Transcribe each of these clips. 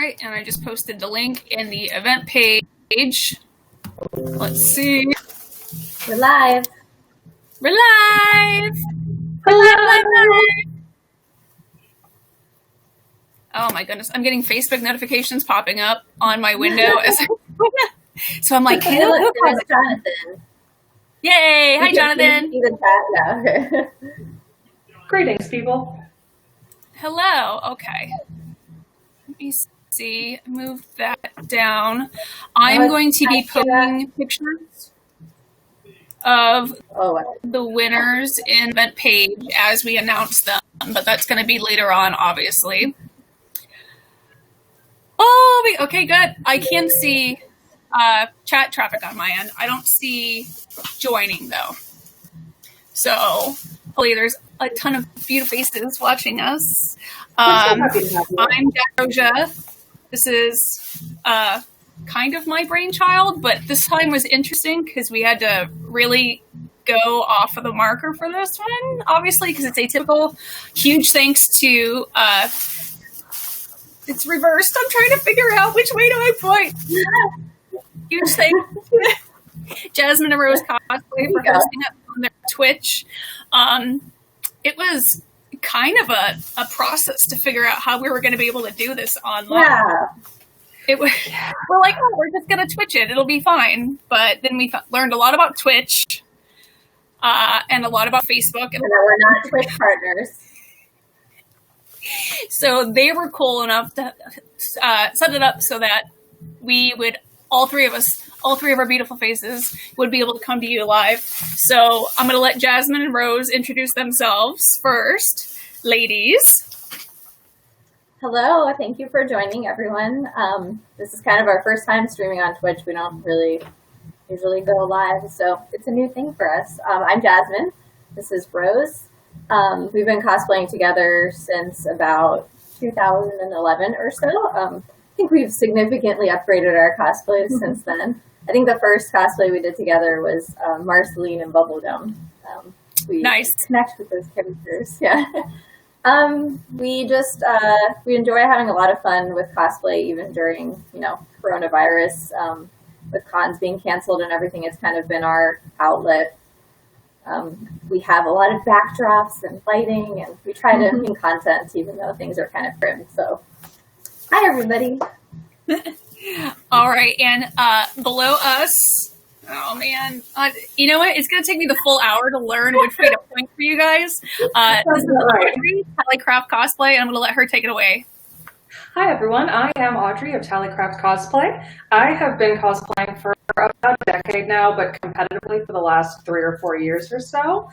right, and I just posted the link in the event page. Let's see. We're live. We're live. Live. Oh my goodness, I'm getting Facebook notifications popping up on my window. So I'm like, hey, look, there's Jonathan. Yay! Hi, Jonathan. Greetings, people. Hello. Okay. Let me see. Move that down. I'm going to be posting pictures of the winners in event page as we announce them, but that's going to be later on, obviously. Oh, okay, good. I can see chat traffic on my end. I don't see joining, though. So hopefully there's a ton of beautiful faces watching us. I'm Roja. This is kind of my brainchild, but this time was interesting because we had to really go off of the marker for this one, obviously, because it's atypical. Huge thanks to it's reversed. I'm trying to figure out which way do I point. Huge thanks to Jasmine and Rose Cosplay for hosting it on their Twitch. It was kind of a process to figure out how we were going to be able to do this online. Yeah. We're like, oh, we're just going to Twitch it. It'll be fine. But then we learned a lot about Twitch and a lot about Facebook. And that we're not Twitch partners. So they were cool enough to set it up so that we would, all three of our beautiful faces would be able to come to you live. So I'm going to let Jasmine and Rose introduce themselves first. Ladies. Hello. Thank you for joining, everyone. This is kind of our first time streaming on Twitch. We don't really usually go live, so it's a new thing for us. I'm Jasmine. This is Rose. We've been cosplaying together since about 2011 or so. I think we've significantly upgraded our cosplays since then. I think the first cosplay we did together was Marceline and Bubblegum. We nice. Connect with those characters. Yeah. We enjoy having a lot of fun with cosplay, even during, coronavirus, with cons being canceled and everything. It's kind of been our outlet. We have a lot of backdrops and lighting, and we try to make content even though things are kind of grim. So, hi everybody. All right, and below us, oh man, you know what? It's going to take me the full hour to learn which way to point for you guys. This is Audrey, Tallycraft Cosplay, and I'm going to let her take it away. Hi everyone, I am Audrey of Tallycraft Cosplay. I have been cosplaying for about a decade now, but competitively for the last 3 or 4 years or so.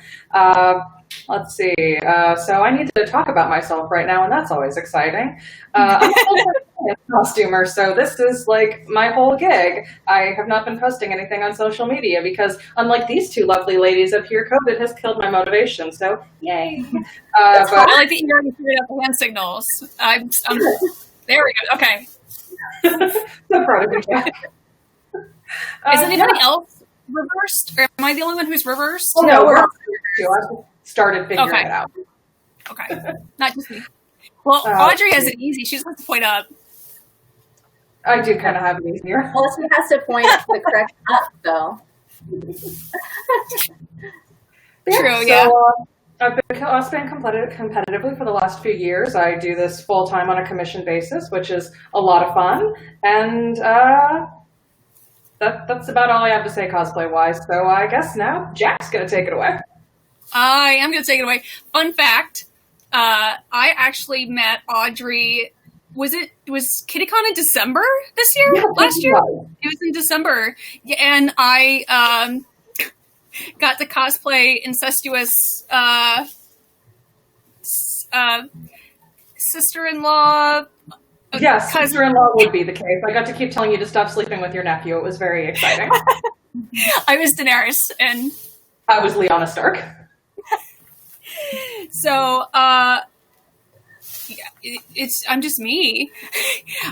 Let's see, so I need to talk about myself right now, and that's always exciting. I'm a costumer, so this is like my whole gig. I have not been posting anything on social media because, unlike these two lovely ladies up here, COVID has killed my motivation, so yay. But I like that you already figured out the hand signals. I'm there we go, okay. So proud of you. Is anybody else reversed? Or am I the only one who's reversed? Oh, no, we're I started figuring it out. Okay, not just me. Well, Audrey has it easy. She's supposed to point up. I do kind of have it easier. Well, she has to point the correct up, though. True, yeah. I've been cosplaying competitively for the last few years. I do this full-time on a commission basis, which is a lot of fun. And that's about all I have to say cosplay-wise. So I guess now Jack's going to take it away. I am going to take it away. Fun fact, I actually met Audrey, was KittyCon in December this year? Yeah, last year? It was in December. And I got to cosplay incestuous sister-in-law. Yes, sister-in-law would be the case. I got to keep telling you to stop sleeping with your nephew. It was very exciting. I was Daenerys, and I was Lyanna Stark. So, I'm just me.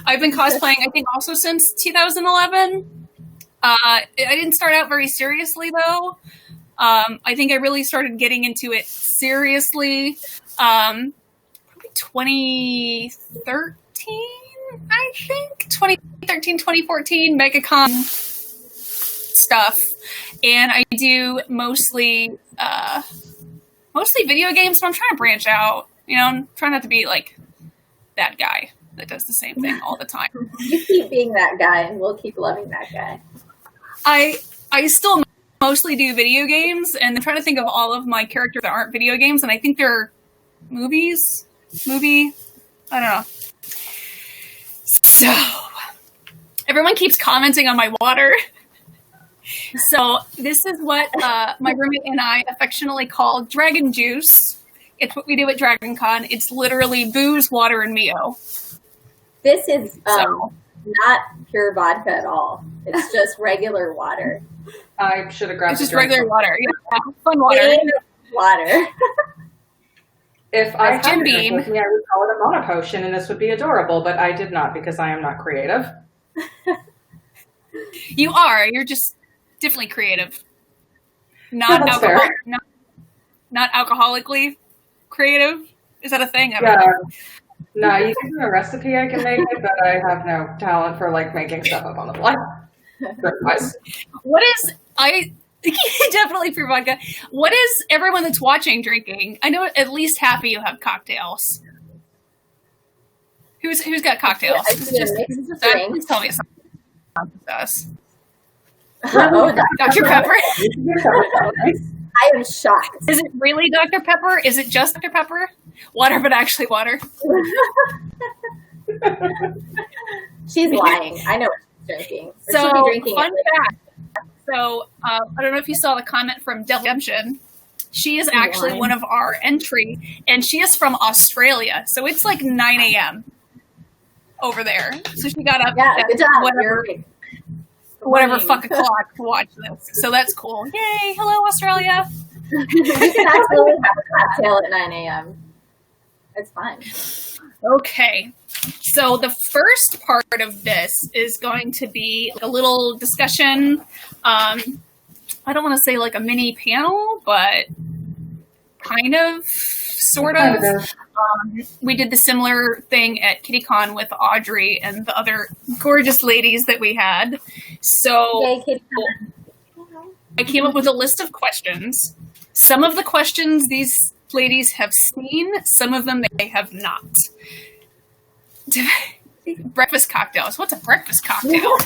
I've been cosplaying, I think, also since 2011. I didn't start out very seriously, though. I think I really started getting into it seriously probably 2013, I think 2013, 2014 MegaCon stuff, and I do mostly video games. So I'm trying to branch out. You know, I'm trying not to be like that guy that does the same thing all the time. You keep being that guy, and we'll keep loving that guy. I still mostly do video games, and I'm trying to think of all of my characters that aren't video games, and I think they're movie. I don't know. So everyone keeps commenting on my water. So this is what my roommate and I affectionately call Dragon Juice. It's what we do at Dragon Con. It's literally booze, water, and Mio. This is not pure vodka at all. It's just regular water. I should have grabbed It's just regular water. Yeah, fun water. Plain water. If I had Jim a drink Beam. with me, I would call it a mono potion, and this would be adorable, but I did not because I am not creative. You are. You're just differently creative. Yeah, that's fair. Not alcoholically creative. Is that a thing? I don't Yeah. know. No, you give me a recipe, I can make it, but I have no talent for like making stuff up on the fly. What is definitely for vodka? What is everyone that's watching drinking? I know at least half of you have cocktails. Who's got cocktails? Please tell me it's not us. Oh, Dr. Pepper. I am shocked. Is it really Dr. Pepper? Is it just Dr. Pepper? Water, but actually water. She's lying. I know what she's drinking. So, fun fact. So, I don't know if you saw the comment from Redemption. She is actually one of our entry, and she is from Australia. So it's like 9 a.m. over there. So she got up at good job. whatever fuck o'clock to watch this. So that's cool. Yay! Hello, Australia. You can actually have a cocktail at 9 a.m. It's fine. Okay. So the first part of this is going to be a little discussion. I don't want to say like a mini panel, but kind of, sort of. We did the similar thing at KittyCon with Audrey and the other gorgeous ladies that we had. So I came up with a list of questions. Some of the questions these ladies have seen, some of them they have not. Breakfast cocktails. What's a breakfast cocktail?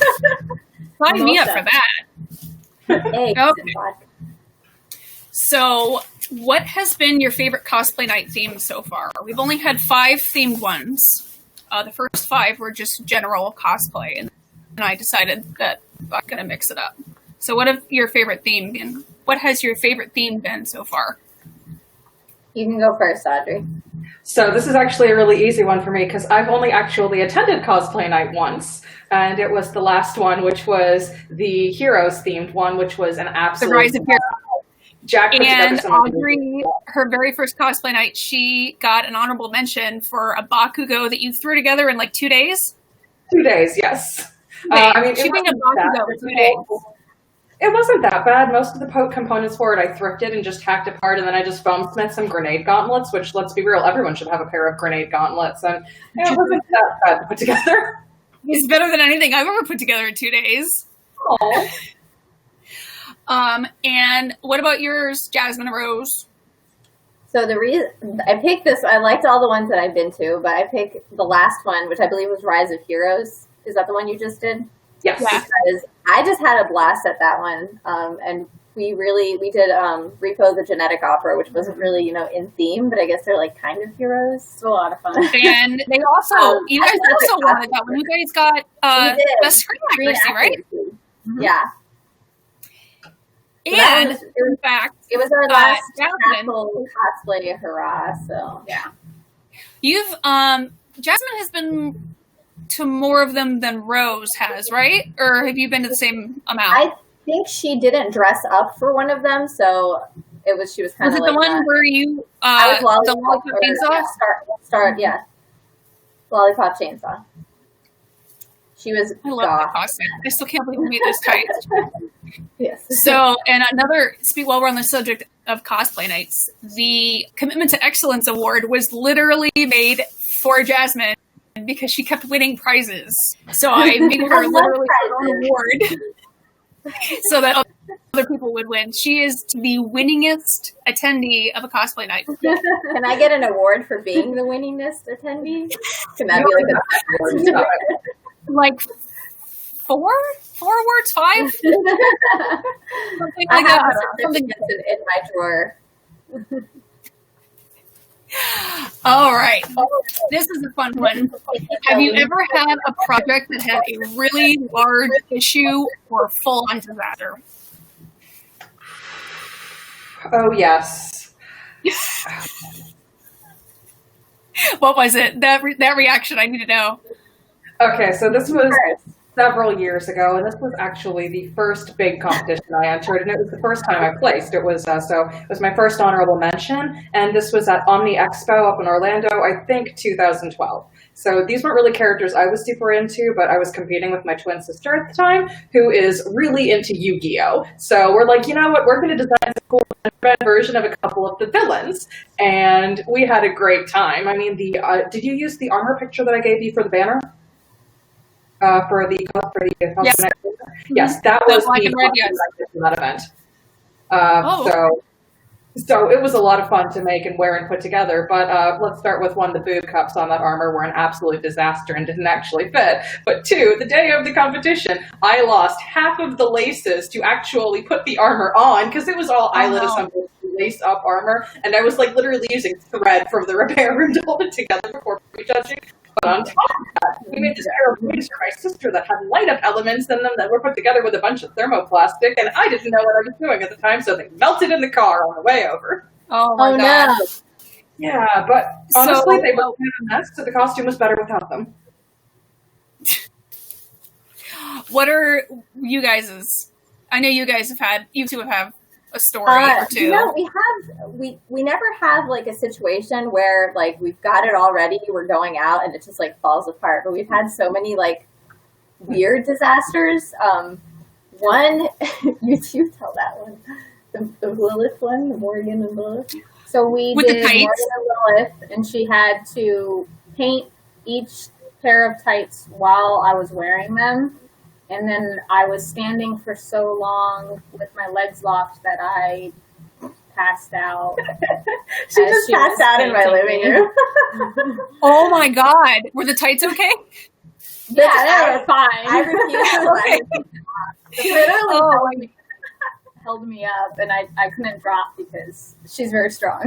Sign me up for that. Okay. So, what has been your favorite cosplay night theme so far? We've only had 5 themed ones. The first 5 were just general cosplay, and I decided that I'm going to mix it up. So, what have your favorite theme been? What has your favorite theme been so far? You can go first, Audrey. So this is actually a really easy one for me because I've only actually attended cosplay night once, and it was the last one, which was the Heroes themed one, which was an absolute. The Rise of Heroes. Jack and Audrey, her very first cosplay night, she got an honorable mention for a Bakugo that you threw together in like 2 days. 2 days, yes. I mean, shipping a Bakugo for 2 days. It wasn't that bad. Most of the components for it I thrifted and just hacked apart, and then I just foam smith some grenade gauntlets, which, let's be real, everyone should have a pair of grenade gauntlets, and it wasn't that bad to put together. It's better than anything I've ever put together in 2 days. Aww. And what about yours, Jasmine Rose? So the reason I picked this, I liked all the ones that I've been to, but I picked the last one, which I believe was Rise of Heroes. Is that the one you just did? Yes. Yeah. Because I just had a blast at that one. And we did Repo the Genetic Opera, which wasn't really, in theme, but I guess they're like kind of heroes. It's a lot of fun. And they also, you guys also wanted that one. You guys got best screen accuracy, right? Mm-hmm. Yeah. And in fact, it was our last cosplay hurrah. So yeah, you've Jasmine has been to more of them than Rose has, right? Or have you been to the same amount? I think she didn't dress up for one of them, so she was kind of like the one where you I was the lollipop chainsaw? Yeah, lollipop chainsaw. She was. I love that costume. I still can't believe we made those tights. Yes. So, and while we're on the subject of cosplay nights, the Commitment to Excellence Award was literally made for Jasmine because she kept winning prizes. So I made her literally her own award so that other people would win. She is the winningest attendee of a cosplay night. Can I get an award for being the winningest attendee? Can that be like a like four awards, 5? Something I like have that. a certificate in my drawer. All right. This is a fun one. Have you ever had a project that had a really large issue or a full-on disaster? Oh, yes. What was it? That reaction, I need to know. Okay, so this was several years ago, and this was actually the first big competition I entered, and it was the first time I placed. It was my first honorable mention, and this was at Omni Expo up in Orlando, I think 2012. So these weren't really characters I was super into, but I was competing with my twin sister at the time, who is really into Yu-Gi-Oh! So we're like, you know what, we're going to design a cool version of a couple of the villains, and we had a great time. I mean, did you use the armor picture that I gave you for the banner? For the yes. Yes, that was black and red, yes. That event. So it was a lot of fun to make and wear and put together. But let's start with one: the boob cups on that armor were an absolute disaster and didn't actually fit. But 2, the day of the competition, I lost half of the laces to actually put the armor on because it was all eyelid assembled lace up armor, and I was like literally using thread from the repair room to hold it together before prejudging. But on top of that, we made this pair of wings for my sister that had light-up elements in them that were put together with a bunch of thermoplastic, and I didn't know what I was doing at the time, so they melted in the car on the way over. Oh my God. No. Yeah, but honestly, they were a mess, so the costume was better without them. What are you guys's? I know you two have a story or two. You know, we never have like a situation where like we've got it all ready, we're going out, and it just like falls apart. But we've had so many like weird disasters. One, you two tell that one, the Lilith one, the Morgan and Lilith. So we With did the tights? Morgan and Lilith, and she had to paint each pair of tights while I was wearing them. And then I was standing for so long with my legs locked that I passed out. She just passed out in my living room. Oh my God. Were the tights okay? Yeah, they were fine. I refused to let She literally held me up, and I couldn't drop because she's very strong.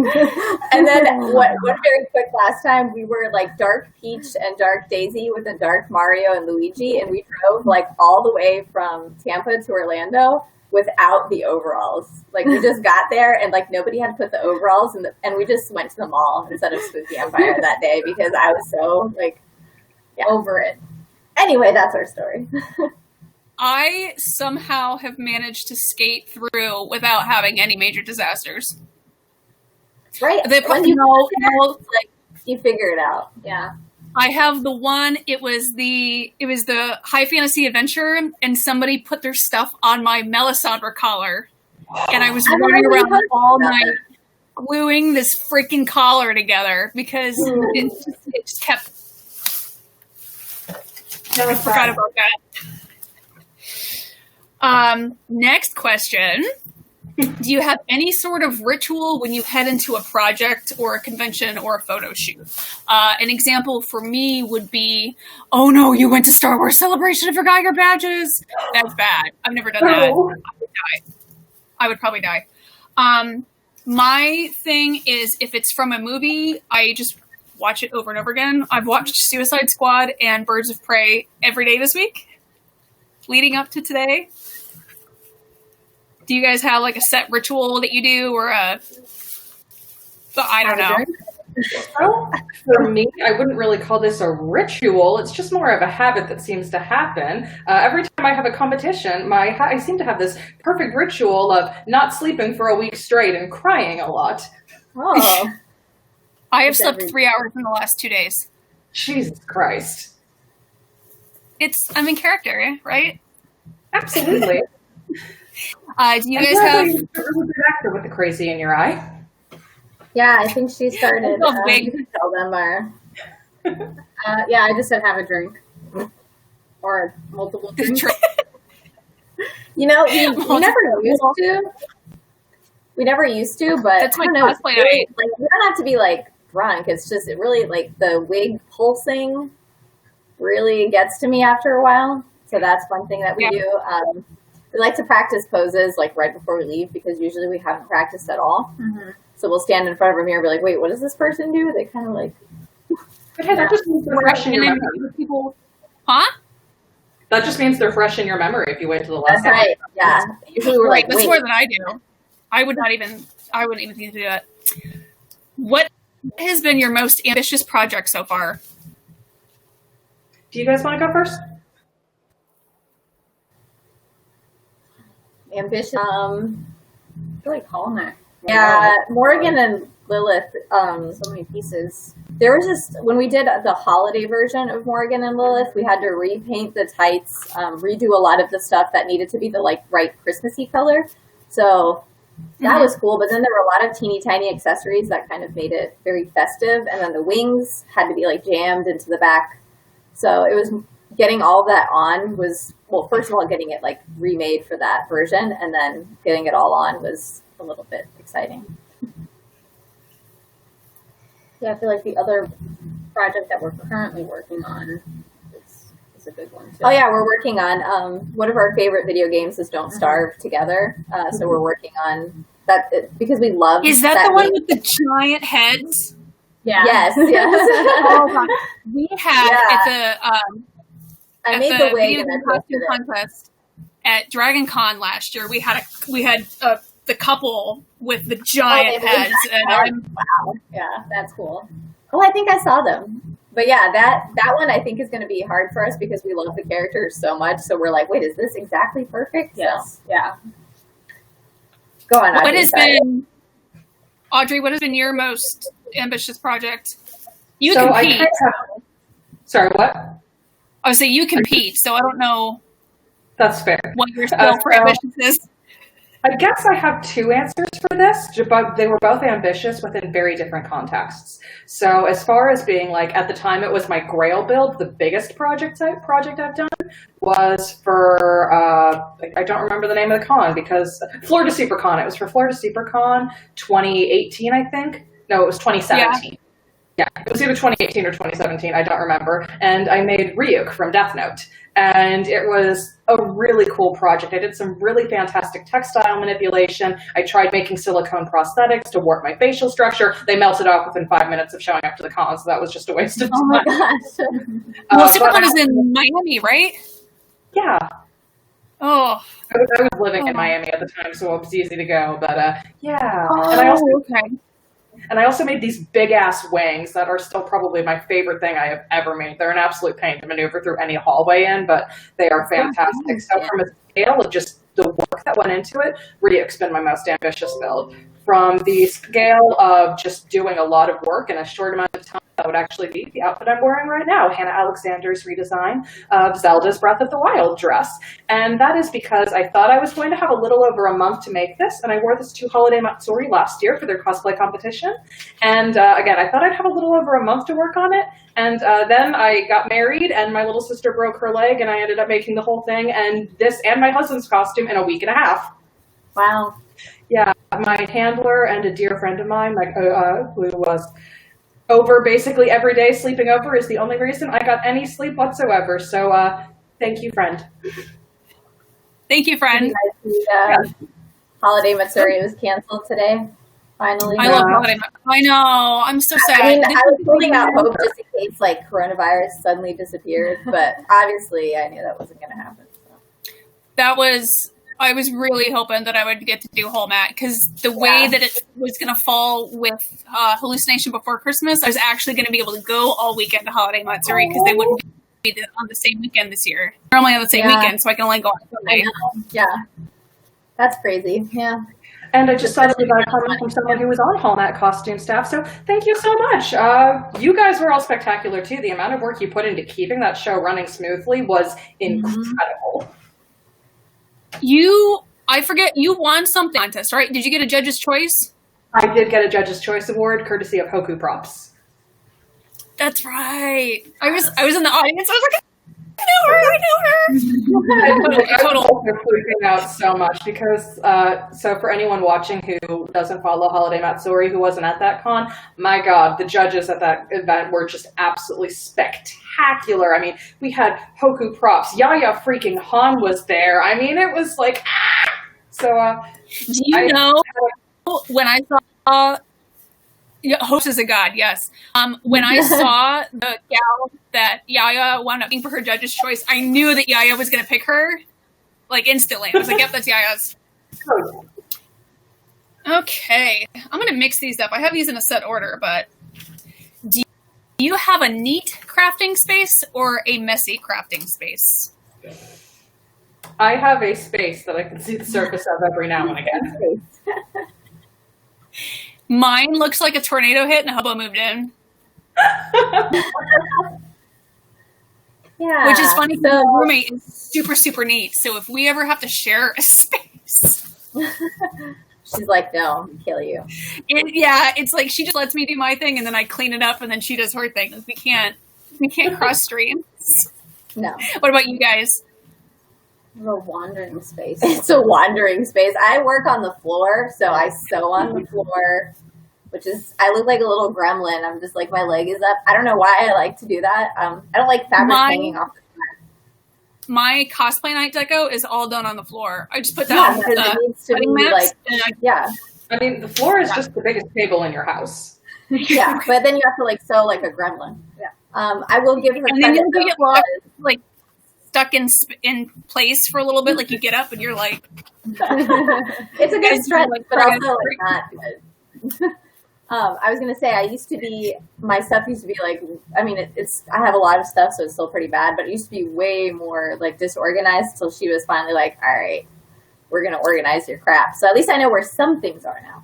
And then one very quick last time, we were like Dark Peach and Dark Daisy with a Dark Mario and Luigi, and we drove like all the way from Tampa to Orlando without the overalls. Like we just got there, and like nobody had put the overalls, and we just went to the mall instead of Spooky Empire that day because I was so like over it. Anyway, that's our story. I somehow have managed to skate through without having any major disasters. Right. Like, you figure it out. Yeah. I have the one, it was the High Fantasy Adventure, and somebody put their stuff on my Melisandre collar. And I was running around all night gluing this freaking collar together because it just kept... I forgot about that. Next question. Do you have any sort of ritual when you head into a project or a convention or a photo shoot? An example for me would be, oh no, you went to Star Wars Celebration and forgot your badges. That's bad. I've never done that. I would probably die. My thing is, if it's from a movie, I just watch it over and over again. I've watched Suicide Squad and Birds of Prey every day this week, leading up to today. Do you guys have like a set ritual that you do, or I don't know. Well, for me, I wouldn't really call this a ritual. It's just more of a habit that seems to happen. Every time I have a competition, I seem to have this perfect ritual of not sleeping for a week straight and crying a lot. Oh. I have slept 3 hours in the last 2 days. Jesus Christ. I'm in character, right? Absolutely. Do you guys have... You're a really good actor with the crazy in your eye. Yeah, I think she started. Big. You can tell them Yeah, I just said have a drink. Or multiple drinks. You know, we never used to. We never used to, but that's I don't know. Really, like, we don't have to be like drunk. It's just it really like the wig pulsing really gets to me after a while. So that's one thing that we do. We like to practice poses like right before we leave because usually we haven't practiced at all. Mm-hmm. So we'll stand in front of a mirror and be like, "Wait, what does this person do?" They kind of like. Okay, that just means they're fresh in your memory. People, huh? That just means they're fresh in your memory if you wait till the last. That's right. Yeah. Usually we're like, that's more than I do. I wouldn't even think to do that. What has been your most ambitious project so far? Do you guys want to go first? Ambitious. I feel like Hallmark. Yeah, Morgan and Lilith. So many pieces. There was just when we did the holiday version of Morgan and Lilith, we had to repaint the tights, redo a lot of the stuff that needed to be the like bright Christmassy color. So that was cool. But then there were a lot of teeny tiny accessories that kind of made it very festive, and then the wings had to be like jammed into the back. So it was getting all that on was well, first of all, getting it like remade for that version, and then getting it all on was a little bit exciting. Yeah, I feel like the other project that we're currently working on is a good one too. Oh yeah, we're working on one of our favorite video games is Don't Starve Together. So we're working on that because we love. Is that the one with the giant heads? Yeah. Yes. Yes. Oh, God. We had at the I made the wig video costume contest at Dragon Con last year. We had the couple with the giant heads. And wow. Yeah, that's cool. Oh, I think I saw them. But yeah, that one I think is going to be hard for us because we love the characters so much. So we're like, wait, is this exactly perfect? Yes. So, yeah. Go on. Audrey, what has been your most ambitious project? You so compete. Sorry, what? I would say you compete, so I don't know. That's fair. What your skill for ambitious is. I guess I have two answers for this, but they were both ambitious within very different contexts. So as far as being like, at the time it was my Grail build, the biggest project I've done was for, I don't remember the name of the con because, Florida SuperCon. It was for Florida SuperCon 2018, I think. No, it was 2017. Yeah, it was either 2018 or 2017, I don't remember. And I made Ryuk from Death Note. And it was a really cool project. I did some really fantastic textile manipulation. I tried making silicone prosthetics to warp my facial structure. They melted off within 5 minutes of showing up to the con, so that was just a waste of time. Oh my gosh. Well, SuperCon is in Miami, right? Yeah. Oh. I was living in Miami at the time, so it was easy to go. But yeah. Oh, And I also made these big-ass wings that are still probably my favorite thing I have ever made. They're an absolute pain to maneuver through any hallway in, but they are fantastic. So from a scale of just the work that went into it, Ryuk's been my most ambitious build. From the scale of just doing a lot of work in a short amount of time, that would actually be the outfit I'm wearing right now, Hannah Alexander's redesign of Zelda's Breath of the Wild dress. And that is because I thought I was going to have a little over a month to make this, and I wore this to Holiday Matsuri last year for their cosplay competition. And again, I thought I'd have a little over a month to work on it, and then I got married, and my little sister broke her leg, and I ended up making the whole thing, and this and my husband's costume in a week and a half. Wow. Yeah, my handler and a dear friend of mine, who was over basically every day sleeping over, is the only reason I got any sleep whatsoever. So thank you, friend. Thank you, friend. Holiday Matsuri was canceled today. Finally. I love Holiday Matsuri. I know. I'm so sad. I mean, I was holding out hope just in case like coronavirus suddenly disappeared, but obviously I knew that wasn't going to happen. So. I was really hoping that I would get to do whole mat because the way that it was going to fall with Hallucination Before Christmas, I was actually going to be able to go all weekend to Holiday Matsuri because they wouldn't be on the same weekend this year. They're only on the same weekend, so I can only go on Sunday. Yeah. That's crazy. Yeah. And I just saw that we got a comment from someone who was on Hallmat costume staff, so thank you so much. You guys were all spectacular, too. The amount of work you put into keeping that show running smoothly was incredible. I forget, you won something contest, right? Did you get a judge's choice? I did get a judge's choice award, courtesy of Hoku Props. That's right. I was in the audience. I was like, I know her. I was also freaking out so much because, so for anyone watching who doesn't follow Holiday Matsuri, who wasn't at that con, my God, the judges at that event were just absolutely spectacular. I mean, we had Hoku props. Yaya freaking Han was there. I mean, it was like, ah! So, do you know when I saw Host is a god, yes. When I saw the gal that Yaya wound up being for her judge's choice, I knew that Yaya was going to pick her, like, instantly. I was like, yep, that's Yaya's. Okay. I'm going to mix these up. I have these in a set order, but do you have a neat crafting space or a messy crafting space? I have a space that I can see the surface of every now and again. Mine looks like a tornado hit and a hobo moved in. Yeah. Which is funny because my roommate is super, super neat. So if we ever have to share a space. She's like, no, I'll kill you. It's like she just lets me do my thing and then I clean it up and then she does her thing. We can't cross streams. No. What about you guys? A wandering space. It's a wandering space. I work on the floor, so I sew on the floor, which is, I look like a little gremlin. I'm just like, my leg is up. I don't know why I like to do that. I don't like fabric hanging off the floor. My cosplay night deco is all done on the floor. I just put that on the needs to be mats. I mean, the floor is just the biggest table in your house. Yeah, but then you have to like sew like a gremlin. Yeah. I will give her and credit. then you get lost, like, stuck in place for a little bit, like you get up and you're like, it's a good stretch, but also like not good. I was gonna say my stuff used to be like, I mean, I have a lot of stuff, so it's still pretty bad, but it used to be way more like disorganized till she was finally like, all right, we're gonna organize your crap. So at least I know where some things are now.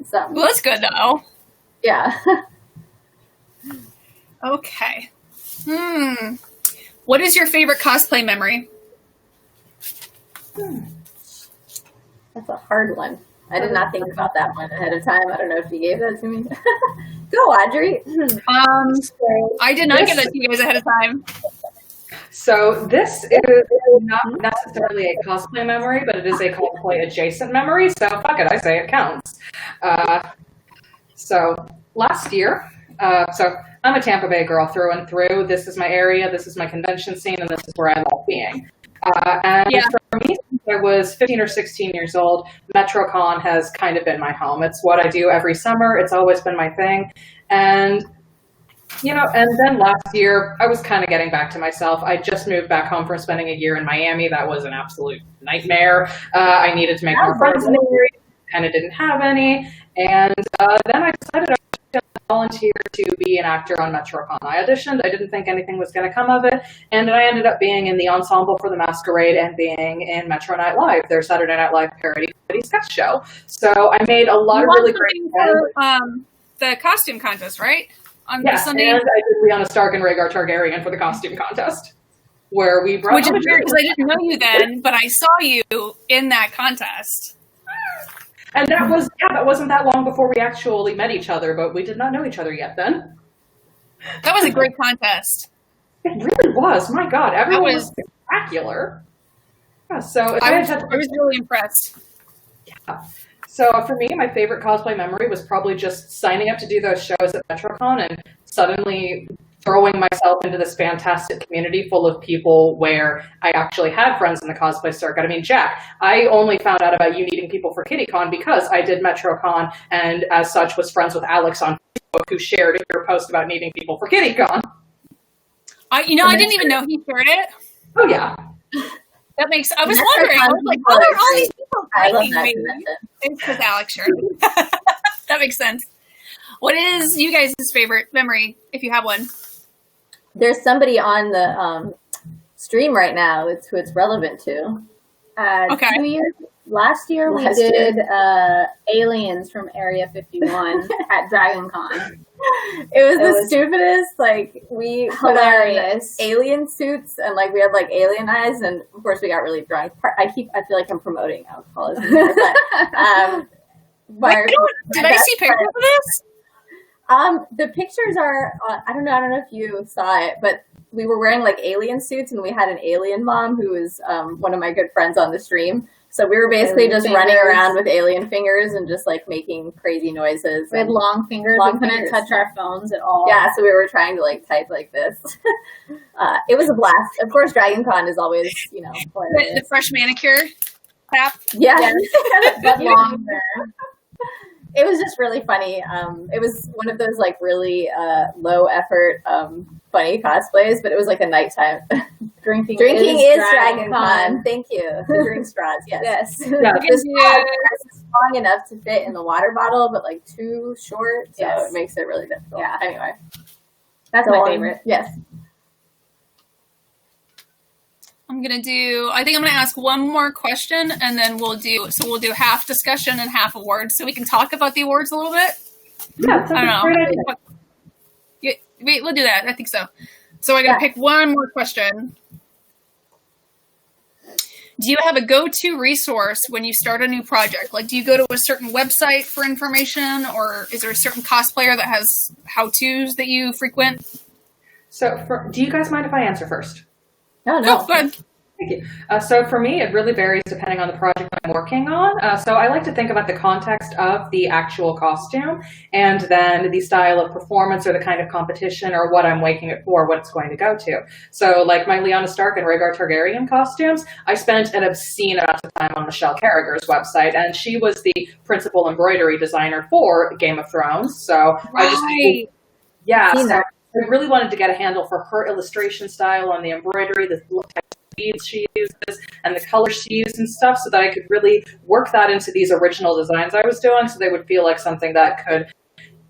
So well, that's good though. Yeah. Okay. What is your favorite cosplay memory? That's a hard one. I did not think about that one ahead of time. I don't know if you gave that to me. Go, Audrey. I did not give that to you guys ahead of time. So this is not necessarily a cosplay memory, but it is a cosplay adjacent memory. So fuck it, I say it counts. So last year, so I'm a Tampa Bay girl through and through. This is my area, this is my convention scene, and this is where I love being. For me, since I was 15 or 16 years old, MetroCon has kind of been my home. It's what I do every summer. It's always been my thing. And, and then last year, I was kind of getting back to myself. I just moved back home from spending a year in Miami. That was an absolute nightmare. I needed to make more friends in the area. Kind of didn't have any. And then I decided to volunteer to be an actor on MetroCon. I auditioned. I didn't think anything was going to come of it. And I ended up being in the ensemble for the Masquerade and being in Metro Night Live, their Saturday Night Live parody sketch show. So I made a lot of really great friends. The costume contest, right? On Sunday. And I did Lyanna Stark and Rhaegar Targaryen for the costume contest, where we brought. Which is weird because I didn't know you then, but I saw you in that contest. And that wasn't that long before we actually met each other, but we did not know each other yet then. That was a great contest. It really was. My God, everyone was spectacular. Yeah, so I was really impressed. Yeah. So for me, my favorite cosplay memory was probably just signing up to do those shows at MetroCon and suddenly throwing myself into this fantastic community full of people where I actually had friends in the cosplay circuit. I mean, Jack, I only found out about you needing people for KittyCon because I did MetroCon and as such was friends with Alex on Facebook who shared your post about needing people for KittyCon. I didn't even know he shared it. Oh, yeah. That makes, I was wondering, I was like, oh, there are all these people liking me. It's because Alex shared it. That makes sense. What is you guys' favorite memory, if you have one? There's somebody on the stream right now. It's who it's relevant to. Okay. Last year we did aliens from Area 51 at Dragon Con. It was the stupidest, like, we hilarious alien suits and like we had like alien eyes, and of course we got really drunk. I feel like I'm promoting alcoholism here, but did I see pictures of this? The pictures are, I don't know if you saw it, but we were wearing like alien suits and we had an alien mom who was one of my good friends on the stream. So we were basically just running around with alien fingers and just like making crazy noises. We had long fingers. We couldn't touch our phones at all. Yeah, so we were trying to like type like this. It was a blast. Of course, Dragon Con is always, the fresh manicure tap. Yeah. But longer. It was just really funny. It was one of those like really low effort, funny cosplays, but it was like a nighttime. Drinking is Dragon Con. Thank you. The drink straws, yes. Yes. Yeah. The straw is long enough to fit in the water bottle, but like too short, so it makes it really difficult. Yeah. Anyway, That's my favorite. Yes. I think I'm gonna ask one more question, and then we'll do half discussion and half awards, so we can talk about the awards a little bit. Yeah, I don't know. great idea. Yeah, we'll do that. I think so. So I gotta pick one more question. Do you have a go-to resource when you start a new project? Like, do you go to a certain website for information, or is there a certain cosplayer that has how-tos that you frequent? So, do you guys mind if I answer first? No. Oh, go ahead. Thank you. So for me, it really varies depending on the project I'm working on. So I like to think about the context of the actual costume and then the style of performance or the kind of competition or what I'm making it for, what it's going to go to. So like my Lyanna Stark and Rhaegar Targaryen costumes, I spent an obscene amount of time on Michelle Carragher's website, and she was the principal embroidery designer for Game of Thrones. So I really wanted to get a handle for her illustration style on the embroidery, the type of beads she uses, and the colors she used and stuff, so that I could really work that into these original designs I was doing, so they would feel like something that could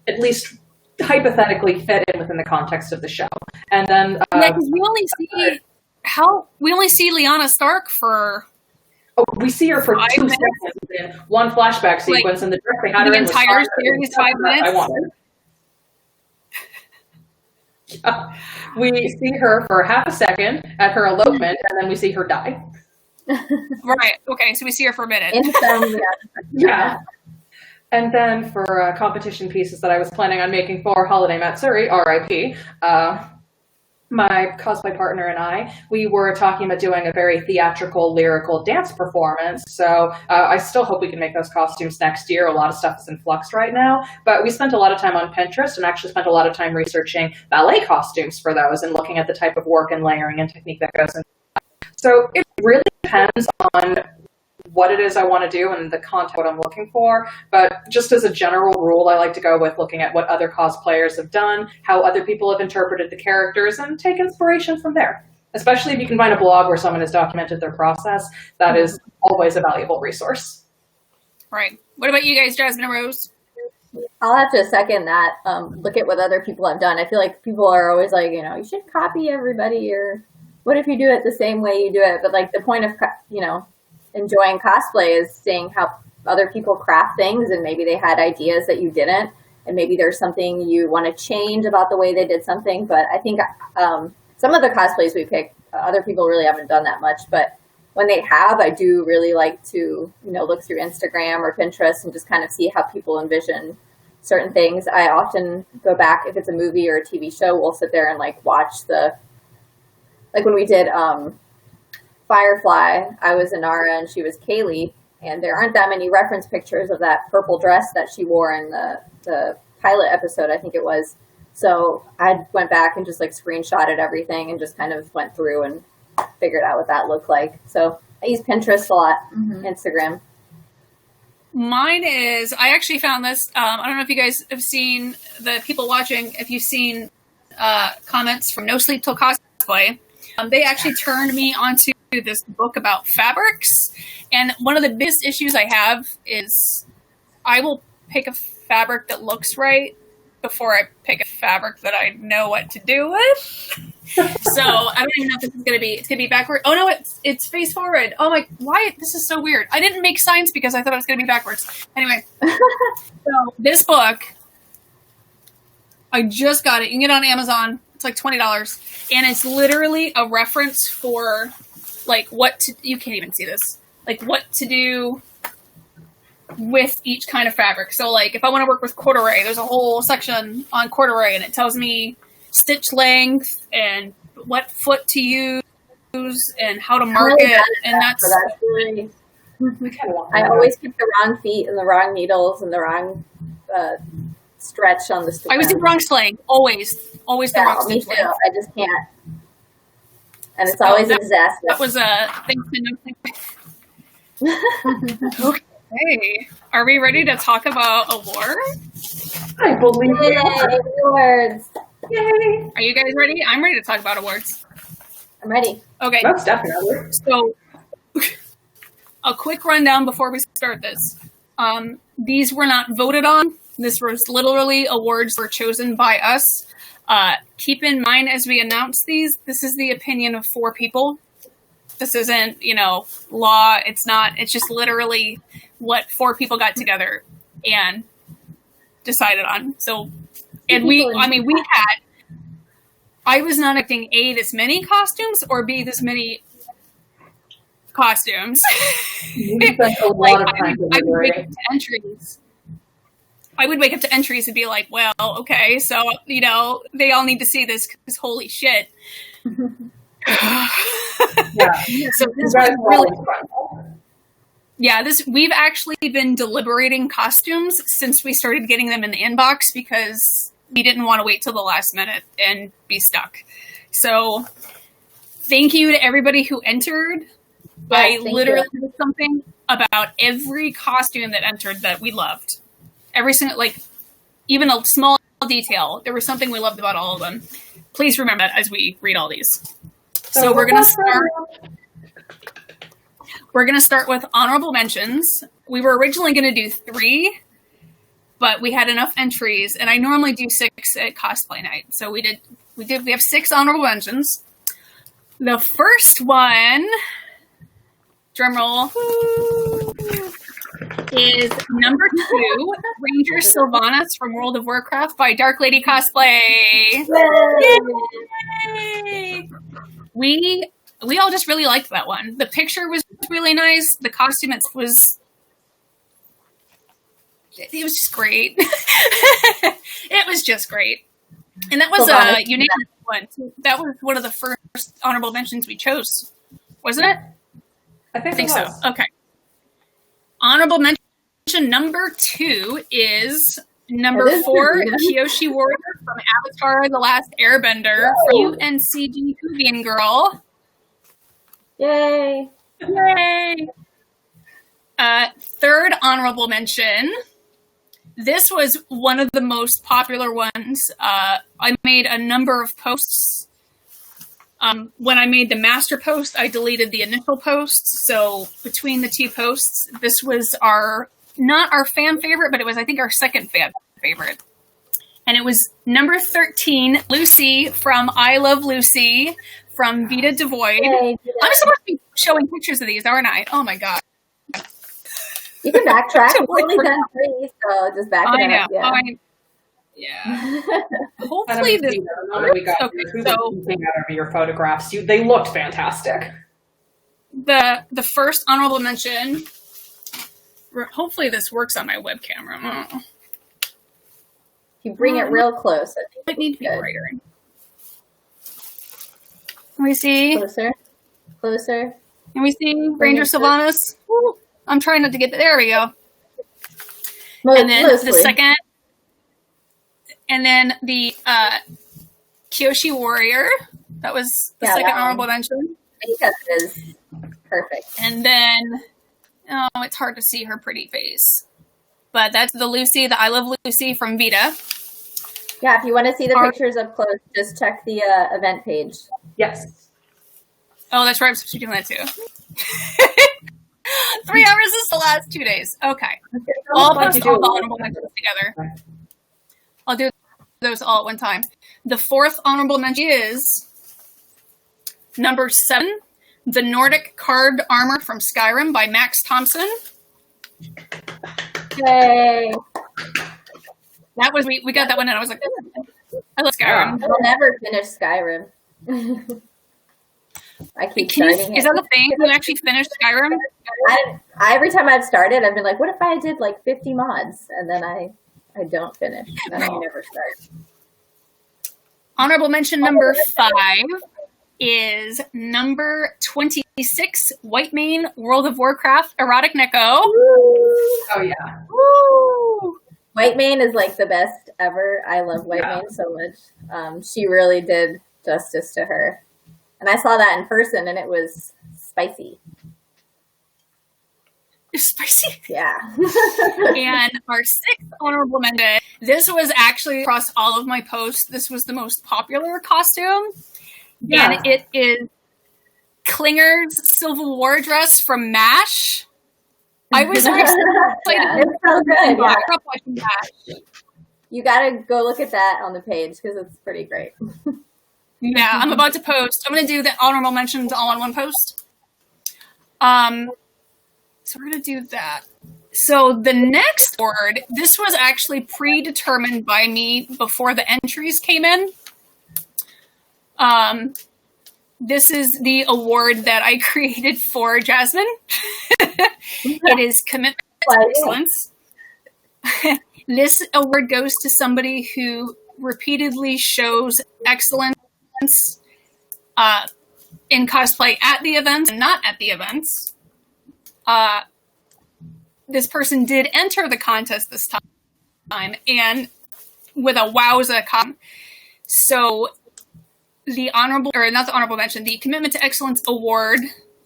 at least hypothetically fit in within the context of the show. And then because we only see Lyanna Stark for. Oh, we see her for 2 seconds in one flashback sequence, and the dress they had her in was entire series 5 minutes. I wanted. We see her for half a second at her elopement, and then we see her die. Right. Okay. So we see her for a minute. Yeah. And then for competition pieces that I was planning on making for Holiday Matsuri, RIP, my cosplay partner and we were talking about doing a very theatrical, lyrical dance performance. So I still hope we can make those costumes next year. A lot of stuff is in flux right now. But we spent a lot of time on Pinterest and actually spent a lot of time researching ballet costumes for those and looking at the type of work and layering and technique that goes into that. So it really depends on what it is I want to do and the content what I'm looking for. But just as a general rule, I like to go with looking at what other cosplayers have done, how other people have interpreted the characters, and take inspiration from there. Especially if you can find a blog where someone has documented their process, that is always a valuable resource. Right. What about you guys, Jasmine and Rose? I'll have to second that. Look at what other people have done. I feel like people are always like, you should copy everybody, or what if you do it the same way you do it? But like the point of, enjoying cosplay is seeing how other people craft things, and maybe they had ideas that you didn't, and maybe there's something you want to change about the way they did something. But I think some of the cosplays we pick, other people really haven't done that much, but when they have, I do really like to look through Instagram or Pinterest and just kind of see how people envision certain things. I often go back, if it's a movie or a TV show, we'll sit there and watch like when we did Firefly, I was Inara and she was Kaylee, and there aren't that many reference pictures of that purple dress that she wore in the pilot episode, I think it was. So I went back and just screenshotted everything and just kind of went through and figured out what that looked like. So I use Pinterest a lot, Instagram. Mine is, I actually found this, I don't know if you guys have seen, the people watching, if you've seen comments from No Sleep Till Cosplay, they actually turned me onto this book about fabrics, and one of the biggest issues I have is I will pick a fabric that looks right before I pick a fabric that I know what to do with. So I don't even know if this is it's gonna be backward. Oh no, it's face forward. Oh my, why? This is so weird. I didn't make signs because I thought it was gonna be backwards. Anyway, so this book, I just got it. You can get it on Amazon. It's like $20, and it's literally a reference for what to. You can't even see this. What to do. with each kind of fabric. So like if I want to work with corduroy, there's a whole section on corduroy and it tells me stitch length and what foot to use and how to mark it. And that's really, I always keep the wrong feet and the wrong needles and the wrong stretch on the stitch. I was the wrong slang. Always the wrong me stitch too. length. I just can't. And it's always a disaster. That was a thing to know. Okay. Are we ready to talk about awards? I believe we are. Awards. Yay! Are you guys ready? I'm ready to talk about awards. I'm ready. Okay. Most definitely. So, a quick rundown before we start this. These were not voted on. This was literally awards were chosen by us. Keep in mind as we announce these, this is the opinion of 4 people. This isn't, law. It's just literally what 4 people got together and decided on. So, and I was not expecting A, this many costumes, or B, this many costumes. A lot of time I would wake up to entries. I would wake up to entries and be like, well, okay, so, they all need to see this because holy shit. Yeah. So this was really fun. Yeah, we've actually been deliberating costumes since we started getting them in the inbox because we didn't want to wait till the last minute and be stuck. So thank you to everybody who entered. I literally did something about every costume that entered that we loved. Every single, even a small detail. There was something we loved about all of them. Please remember that as we read all these. So we're gonna start with honorable mentions. We were originally gonna do 3, but we had enough entries, and I normally do 6 at cosplay night. So we have 6 honorable mentions. The first one, drumroll, is number 2, Ranger Sylvanas from World of Warcraft by Dark Lady Cosplay. Yay! We all just really liked that one. The picture was really nice. The costume was just great. It was just great. And that was a unanimous one. That was one of the first honorable mentions we chose. Wasn't it? I think so. Okay. Honorable mention number 2 is number 4, Kyoshi Warrior from Avatar: The Last Airbender from UNCG Hoovian Girl. Yay! Yay! Third honorable mention. This was one of the most popular ones. I made a number of posts. When I made the master post, I deleted the initial post. So between the 2 posts, this was not our fan favorite, but it was, I think, our second fan favorite. And it was number 13, Lucy from I Love Lucy from Vita Devoid. Yay, I'm supposed to be showing pictures of these, aren't I? Oh my god. You can backtrack. We've only done 3, so just back it up. Yeah. Hopefully this. Okay, so out of your photographs, they looked fantastic. The first honorable mention. Hopefully this works on my web camera. If you bring it real close, I think it need to be brighter. Can we see? Closer. Can we see Ranger Sylvanas? I'm trying not to get there. We go. And then the second. And then the Kyoshi Warrior. That was the second honorable mention. I think that is perfect. And then, it's hard to see her pretty face. But that's the Lucy, the I Love Lucy from Vita. Yeah, if you want to see the pictures up close, just check the event page. Yes. Oh, that's right. I'm supposed to be doing that too. 3 hours is the last 2 days. Okay. I'll post all the honorable mentions together. I'll do those all at one time. The 4th honorable mention is number 7, the Nordic Carved Armor from Skyrim by Max Thompson. Yay! That was we got that one, and I was like, I love Skyrim. I'll never finish Skyrim. I keep starting it. Is that the thing? You actually finished Skyrim every time I've started, I've been like, what if I did like 50 mods? And then I don't finish. And then I never start. Honorable mention number 5 is number 26, Whitemane World of Warcraft Erotic Neko. Oh, yeah. Woo! Whitemane is like the best ever. I love Whitemane so much. She really did justice to her. And I saw that in person, and it was spicy. It's spicy. Yeah. And our 6th honorable mention, this was actually across all of my posts, this was the most popular costume. Yeah. And it is Klinger's Civil War dress from MASH. I was so excited. It's so good. Yeah. I grew up watching MASH. You gotta go look at that on the page because it's pretty great. Yeah, I'm about to post. I'm going to do the honorable mentions all on one post. So we're going to do that. So the next award, this was actually predetermined by me before the entries came in. This is the award that I created for Jasmine. It is Commitment to Excellence. This award goes to somebody who repeatedly shows excellence in cosplay at the events and not at the events. This person did enter the contest this time, and with a wowza So the Commitment to Excellence award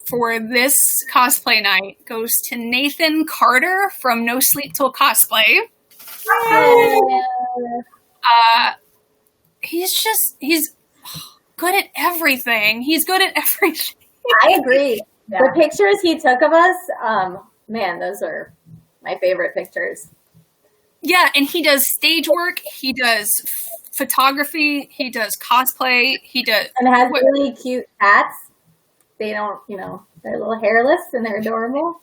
for this cosplay night goes to Nathan Carter from No Sleep Till Cosplay. He's good at everything. He's good at everything. I agree. Yeah. The pictures he took of us, man, those are my favorite pictures. Yeah, and he does stage work. He does photography. He does cosplay. He does and has really cute cats. They don't, they're a little hairless and they're adorable.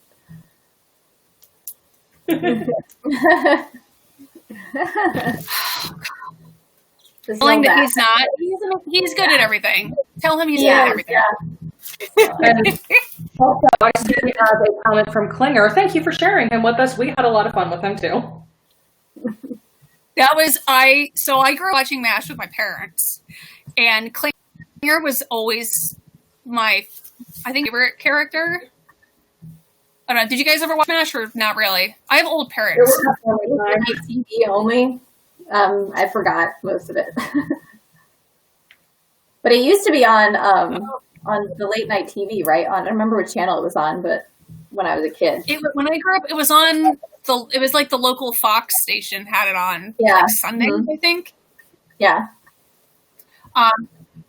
Telling that he's not. He's good at everything. Tell him he's good at everything. Yeah. And also, I see a comment from Klinger. Thank you for sharing him with us. We had a lot of fun with him too. That was So I grew up watching MASH with my parents, and Klinger was always my, favorite character. I don't know. Did you guys ever watch MASH or not really? I have old parents. TV only. I forgot most of it. But it used to be on the late night TV, right? I don't remember which channel it was on, but when I was a kid. When I grew up, it was on it was like the local Fox station had it on Sunday, I think. Yeah.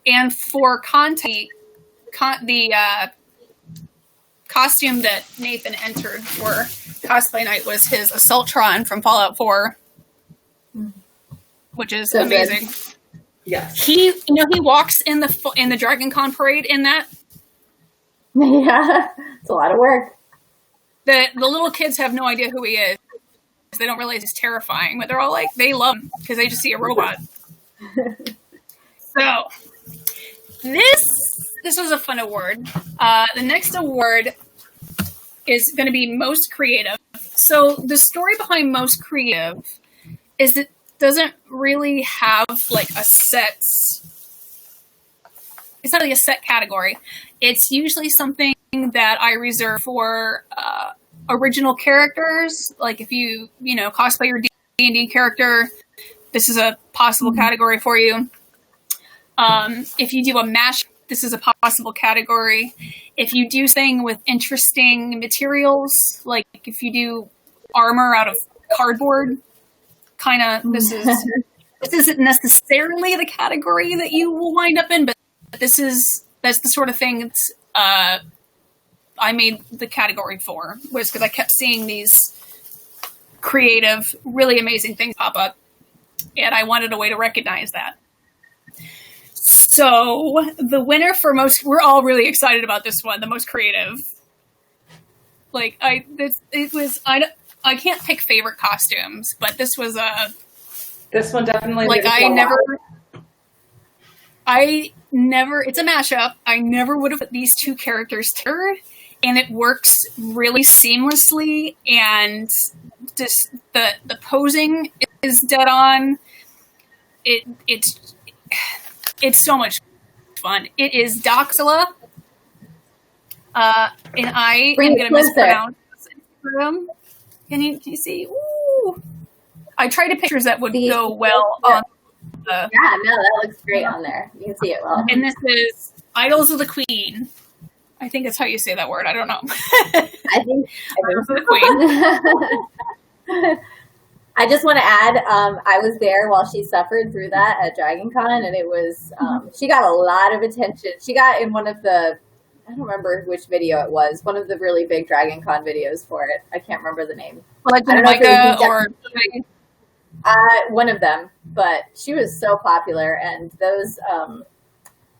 And for Conti, the costume that Nathan entered for cosplay night was his Assaultron from Fallout 4, which is amazing. Good. Yes. He walks in the Dragon Con parade in that. Yeah, it's a lot of work. The little kids have no idea who he is. They don't realize he's terrifying, but they're all like, they love him because they just see a robot. So this was a fun award. The next award is going to be Most Creative. So the story behind Most Creative is it doesn't really have like a set. It's not really a set category. It's usually something that I reserve for original characters. Like if you cosplay your D&D character, this is a possible category for you. If you do a mash, this is a possible category. If you do something with interesting materials, like if you do armor out of cardboard, this isn't necessarily the category that you will wind up in, but that's the sort of thing I made the category for, was because I kept seeing these creative, really amazing things pop up, and I wanted a way to recognize that. So the winner for we're all really excited about this one, the most creative. Like I can't pick favorite costumes, but this was this one definitely like it's a mashup. I never would have put these two characters together, and it works really seamlessly, and just the posing is dead on. It's so much fun. It is Doxila, and I am going to mispronounce Instagram. Can you see? Ooh. I tried to pictures that would go well on the... Yeah, no, that looks great on there. You can see it well. And this is Idols of the Queen. I think that's how you say that word. I don't know. I think Idols of the Queen. I just want to add, I was there while she suffered through that at Dragon Con, and it was, she got a lot of attention. She got in one of the, I don't remember which video it was, one of the really big Dragon Con videos for it. I can't remember the name. Like Micah or... one of them, but she was so popular, and those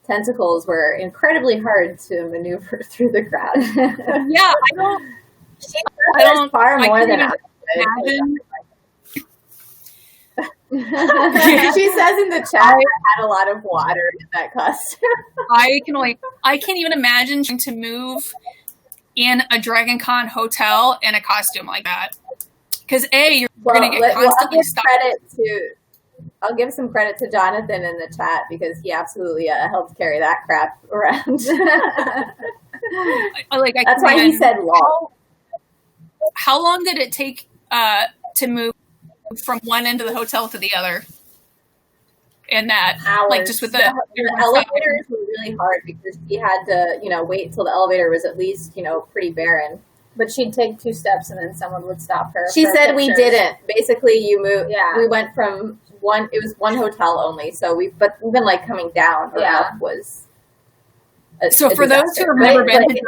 tentacles were incredibly hard to maneuver through the crowd. Yeah, I don't far more than I imagine. She says in the chat, I had a lot of water in that costume. I can't even imagine trying to move in a Dragon Con hotel in a costume like that. Because you're going to get constantly stuck. I'll give some credit to Jonathan in the chat, because he absolutely helped carry that crap around. That's why he said long. How long did it take to move from one end of the hotel to the other? And that, hours. like, just with the elevators were really hard, because she had to, wait till the elevator was at least, pretty barren. But she'd take 2 steps and then someone would stop her. She said we didn't. Basically, you moved. Yeah. We went from one. It was one hotel only. So but even like coming down or up was. So for those who have never been to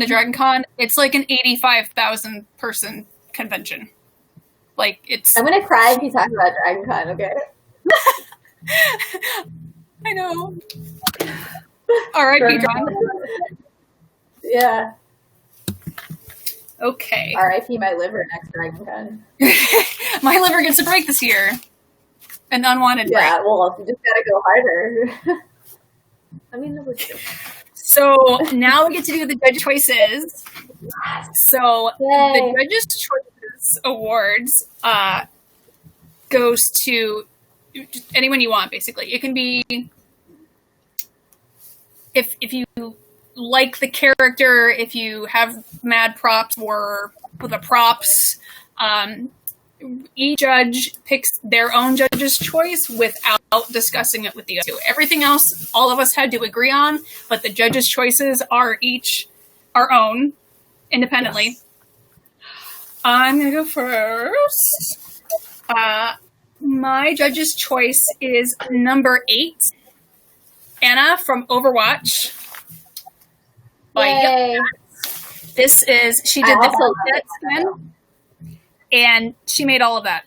Dragon Con, it's like an 85,000 person convention. Like it's. I'm gonna cry if you talk about Dragon Con. Okay. I know. All right, John. Yeah. Okay. R.I.P. my liver next Dragon Con. My liver gets a break this year. An unwanted break. Yeah, well, you just gotta go harder. I mean, so now we get to do the judge choices. So the Judges' Choices Awards goes to anyone you want, basically. It can be if you like the character, if you have mad props or the props. Each judge picks their own judge's choice without discussing it with the other two. Everything else, all of us had to agree on, but the judges' choices are each our own, independently. Yes. I'm going to go first. My judge's choice is number 8, Anna from Overwatch. Yay. This is, she did the skin. And she made all of that.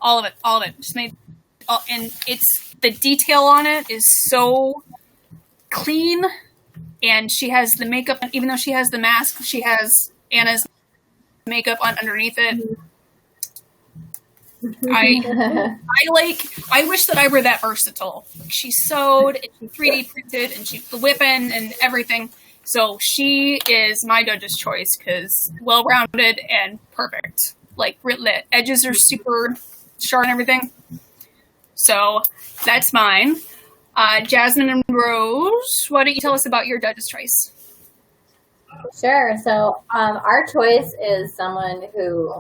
All of it. Just made all, and it's, the detail on it is so clean, and she has the makeup, even though she has the mask, she has Anna's makeup on underneath it. I wish that I were that versatile. She sewed, and she 3D printed, and she's the whipping and everything. So she is my judge's choice because well-rounded and perfect. Like, the edges are super sharp and everything. So that's mine. Jasmine and Rose, why don't you tell us about your judge's choice? Sure. So our choice is someone who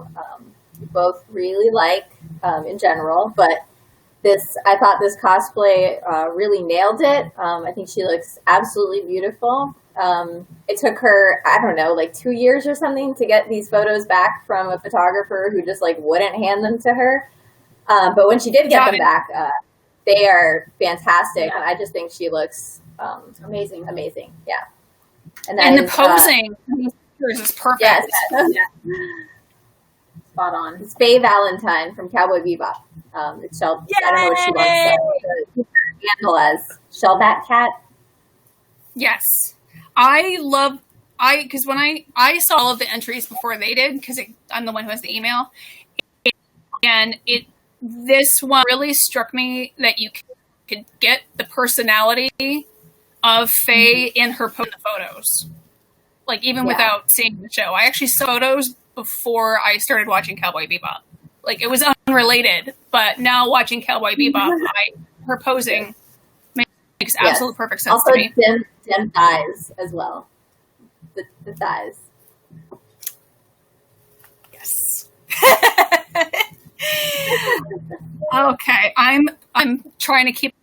we both really like in general, but I thought this cosplay really nailed it. I think she looks absolutely beautiful. It took her, I don't know, like 2 years or something to get these photos back from a photographer who just like wouldn't hand them to her. But when she did get them back, they are fantastic. Yeah. And I just think she looks amazing. Yeah. And the posing is perfect. Yes. Spot on. It's Faye Valentine from Cowboy Bebop. It's Shell. I don't know what she wants to handle as. Shellback Cat. Yes. Because when I saw all of the entries before they did, because I'm the one who has the email, and this one really struck me that you could get the personality of Faye in her photos. Like, even without seeing the show. I actually saw photos before I started watching Cowboy Bebop. Like, it was unrelated, but now watching Cowboy Bebop, her posing makes absolute perfect sense also, to me. Dim thighs as well. The thighs. Yes. Okay, I'm trying to keep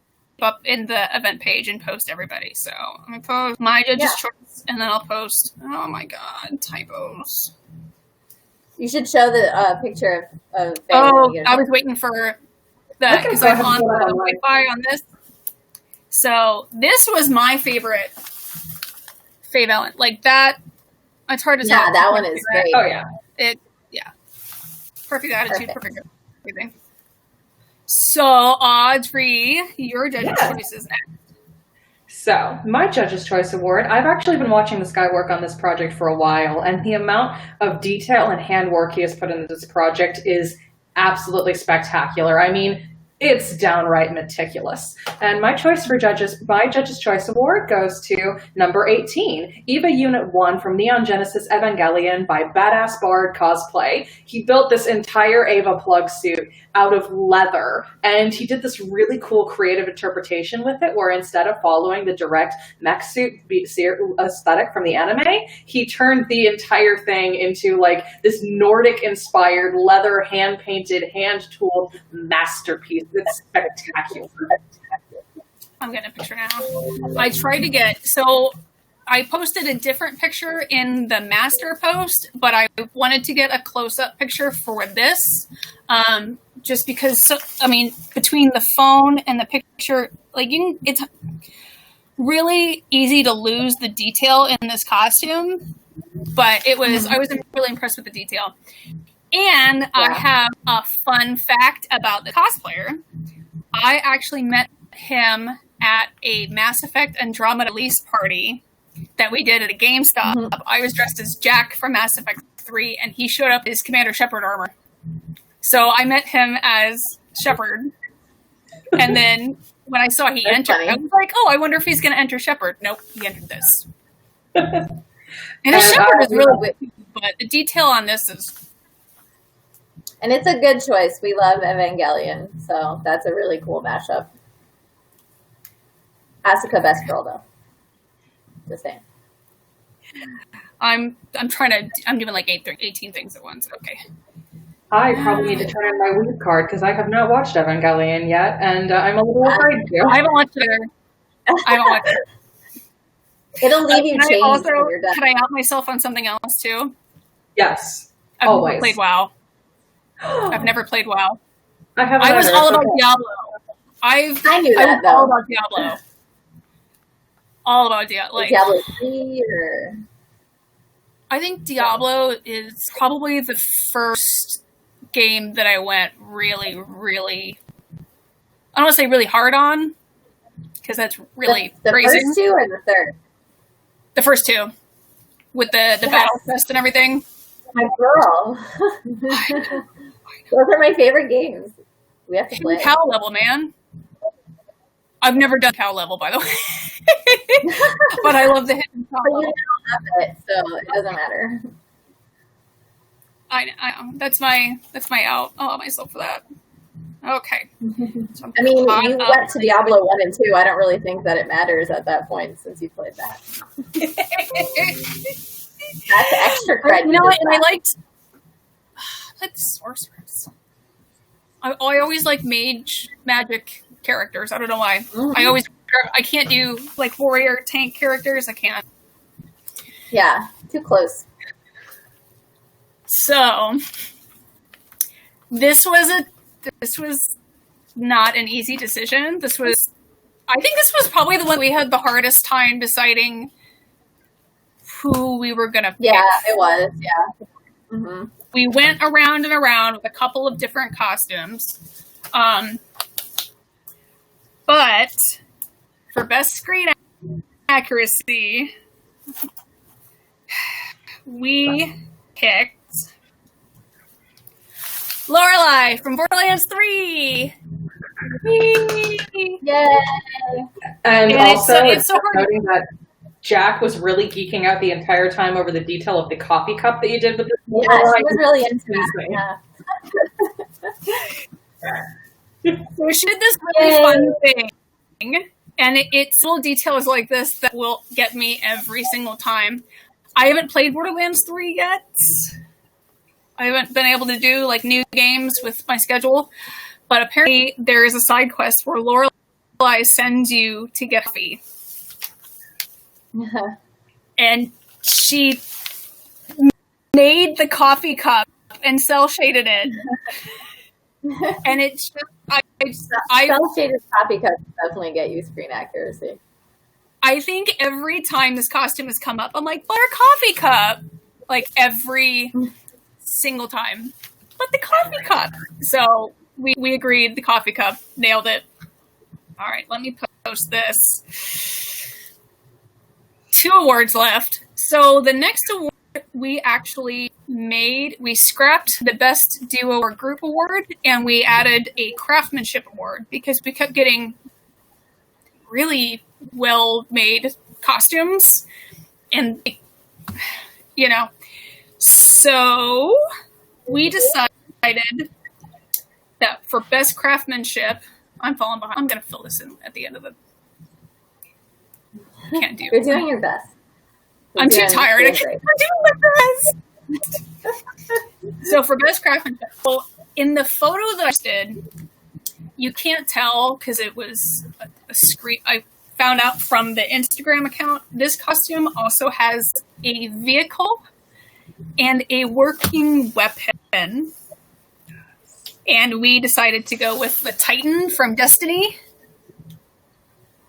up in the event page and post everybody. So I'm gonna post my judge's choice, and then I'll post. Oh my god, typos! You should show the picture of Faye. Oh, I was waiting for that because I'm on the Wi-Fi on this. So this was my favorite Faye Valiant. Like that, it's hard to tell. Yeah, that one is great. Oh yeah, perfect attitude, perfect everything. So Audrey, your judge's choice is next. So, my Judge's Choice Award, I've actually been watching this guy work on this project for a while, and the amount of detail and handwork he has put into this project is absolutely spectacular. I mean, it's downright meticulous. And my Judge's Choice Award goes to number 18, EVA Unit 1 from Neon Genesis Evangelion by Badass Bard Cosplay. He built this entire Eva plug suit out of leather, and he did this really cool creative interpretation with it, where instead of following the direct mech suit aesthetic from the anime, he turned the entire thing into like this Nordic-inspired, leather, hand-painted, hand-tooled masterpiece. It's spectacular. I'm getting a picture now. I tried to I posted a different picture in the master post, but I wanted to get a close-up picture for this. Just because, between the phone and the picture, it's really easy to lose the detail in this costume, but I was really impressed with the detail. And I have a fun fact about the cosplayer. I actually met him at a Mass Effect Andromeda release party that we did at a GameStop. Mm-hmm. I was dressed as Jack from Mass Effect 3, and he showed up in his Commander Shepard armor. So I met him as Shepard. And then when I saw he entered, I was like, I wonder if he's going to enter Shepard. Nope, he entered this. And his Shepard is really good, but the detail on this is... And it's a good choice. We love Evangelion, so that's a really cool mashup. Asuka, best girl, though. Just saying. I'm doing like 18 things at once. Okay. I probably need to turn in my weed card because I have not watched Evangelion yet, and I'm a little afraid to. I haven't watched it. It'll leave you changed when you're done. Can I out myself on something else too? Yes. I've never played WoW. I've never played WoW. I was all about Diablo. I knew that, though. All about Diablo. All about Diablo. Diablo 3 or... I think Diablo is probably the first game that I went really, really... I don't want to say really hard on, because that's really the phrasing. The first two or the third? The first two. With the battle fest and everything. My girl. Those are my favorite games. We have to play. Cow level, man. I've never done cow level, by the way. But I love the hidden cow level. You don't have it, so it doesn't matter. I that's my out. I'll allow myself for that. Okay. So you went to Diablo 1 and 2. I don't really think that it matters at that point since you played that. That's extra credit. You know what? And I liked sorcerers. I always like magic characters. I don't know why. Mm-hmm. I can't do like warrior tank characters. I can't. Yeah, too close. So this was not an easy decision. I think this was probably the one we had the hardest time deciding who we were gonna pick. Yeah, it was. Yeah. Mm-hmm. We went around and around with a couple of different costumes. But for best screen accuracy, we picked Lorelei from Borderlands 3. Yay! Yay! And And also, it's so hard. noting that Jack was really geeking out the entire time over the detail of the coffee cup that you did with the Yeah, she was really into that. Yeah. So she did this really fun thing, and it's little details like this that will get me every single time. I haven't played Borderlands 3 yet. I haven't been able to do like new games with my schedule, but apparently there is a side quest where Lorelai sends you to get coffee. And she made the coffee cup and cell shaded it. And it's just, Cell shaded coffee cups definitely get you screen accuracy. I think every time this costume has come up, I'm like, but our coffee cup. Like every single time. But the coffee cup. So we agreed the coffee cup. Nailed it. All right, let me post this. 2 awards left. So the next award we actually we scrapped the best duo or group award and we added a craftsmanship award because we kept getting really well made costumes and so we decided that for best craftsmanship, I'm falling behind. I'm going to fill this in at the end of it. Can't do it. You're doing your best. I'm too tired. I can't do my best. So for best craftsmanship, well, in the photo that I did, you can't tell because it was a screen. I found out from the Instagram account. This costume also has a vehicle and a working weapon. And we decided to go with the Titan from Destiny.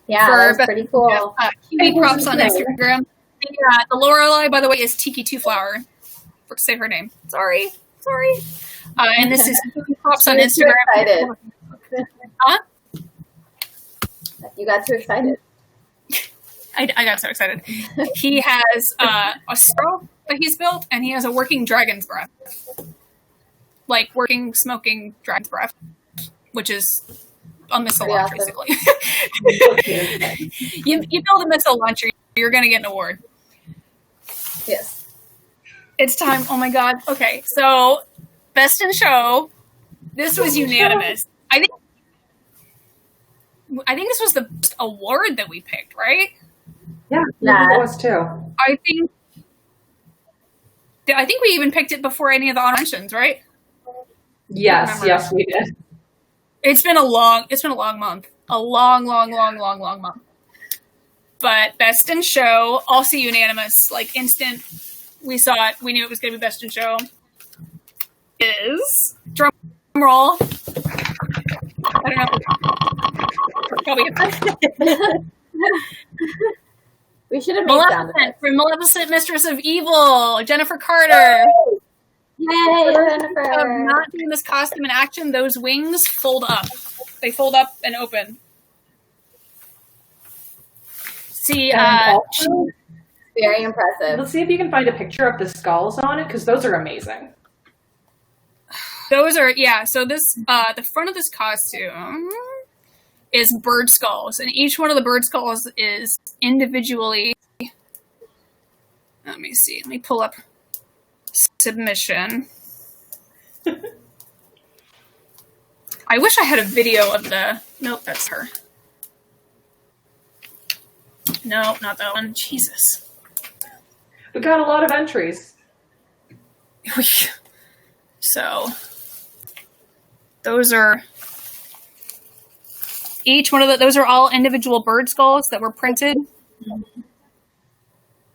Yeah, that was pretty cool. Cutie props on Instagram. The Lorelai, by the way, is Tiki Two Flower. For to say her name. Sorry. And this is cutie props on Instagram. Excited. Huh? You got too excited. I got so excited. He has a sparrow that he's built, and he has a working dragon's breath. Like working, smoking dragon's breath, which is a missile launcher, basically. you build a missile launcher, you're going to get an award. Yes. It's time. Oh my god. Okay, so best in show. This was unanimous. I think this was the best award that we picked, right? Yeah, it was too. I think we even picked it before any of the honor mentions, right? Yes, we did. It's been a long month. A long month. But best in show, also unanimous, like instant. We saw it. We knew it was going to be best in show. Is drum roll. I don't know. Probably. We should have made sound effects. From Maleficent, Mistress of Evil, Jennifer Carter. Yay, Jennifer! Not doing this costume in action. Those wings fold up. They fold up and open. See, very impressive. Let's see if you can find a picture of the skulls on it, because those are amazing. Those are, so this, the front of this costume is bird skulls, and each one of the bird skulls is individually, let me pull up submission. I wish I had a video of nope, that's her. No, not that one. Jesus. We got a lot of entries. So, those are each one of those are all individual bird skulls that were printed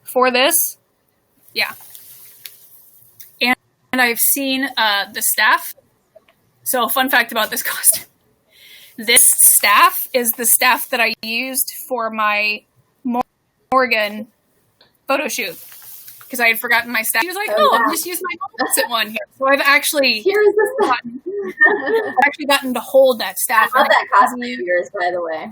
for this. Yeah. And I've seen the staff. So, fun fact about this costume. This staff is the staff that I used for my Morgan photo shoot. Because I had forgotten my staff. She was like, I'll just use my opposite one here. So I've actually gotten to hold that staff. I love that costume of yours, by the way.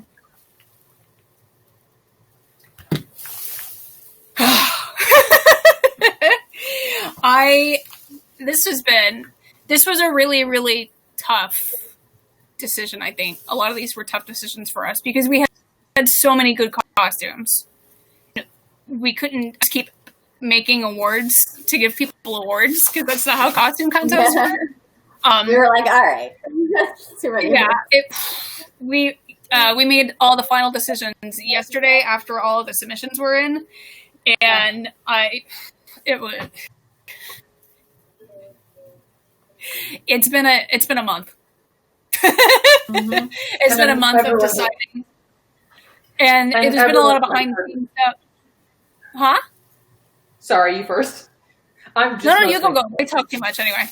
This was a really, really tough decision, I think. A lot of these were tough decisions for us because we had so many good costumes. We couldn't just keep making awards to give people awards because that's not how costume contests work. We were like, all right. Too many. Yeah. We made all the final decisions yesterday after all of the submissions were in, and it's been a month. It's been a month of deciding, and there's been a lot of behind the scenes stuff. Huh? Sorry, you first. No, you can go. I talk too much anyway.